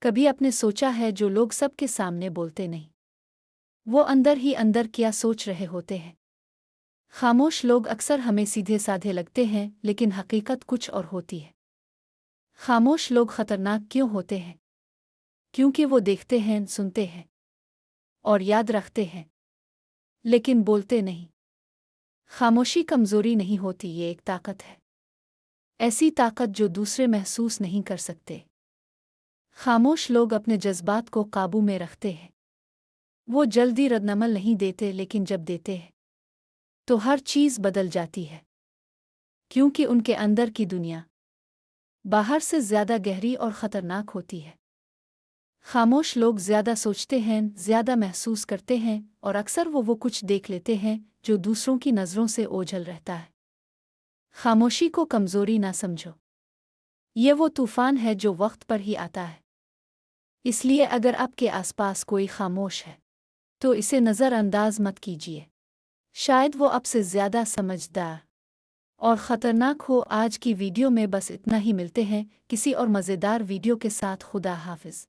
کبھی اپنے سوچا ہے جو لوگ سب کے سامنے بولتے نہیں، وہ اندر ہی اندر کیا سوچ رہے ہوتے ہیں؟ خاموش لوگ اکثر ہمیں سیدھے سادھے لگتے ہیں، لیکن حقیقت کچھ اور ہوتی ہے۔ خاموش لوگ خطرناک کیوں ہوتے ہیں؟ کیونکہ وہ دیکھتے ہیں، سنتے ہیں اور یاد رکھتے ہیں، لیکن بولتے نہیں۔ خاموشی کمزوری نہیں ہوتی، یہ ایک طاقت ہے، ایسی طاقت جو دوسرے محسوس نہیں کر سکتے۔ خاموش لوگ اپنے جذبات کو قابو میں رکھتے ہیں، وہ جلدی ردعمل نہیں دیتے، لیکن جب دیتے ہیں تو ہر چیز بدل جاتی ہے، کیونکہ ان کے اندر کی دنیا باہر سے زیادہ گہری اور خطرناک ہوتی ہے۔ خاموش لوگ زیادہ سوچتے ہیں، زیادہ محسوس کرتے ہیں، اور اکثر وہ کچھ دیکھ لیتے ہیں جو دوسروں کی نظروں سے اوجھل رہتا ہے۔ خاموشی کو کمزوری نہ سمجھو، یہ وہ طوفان ہے جو وقت پر ہی آتا ہے۔ اس لیے اگر آپ کے آس پاس کوئی خاموش ہے تو اسے نظر انداز مت کیجیے، شاید وہ آپ سے زیادہ سمجھدار اور خطرناک ہو۔ آج کی ویڈیو میں بس اتنا ہی، ملتے ہیں کسی اور مزیدار ویڈیو کے ساتھ۔ خدا حافظ۔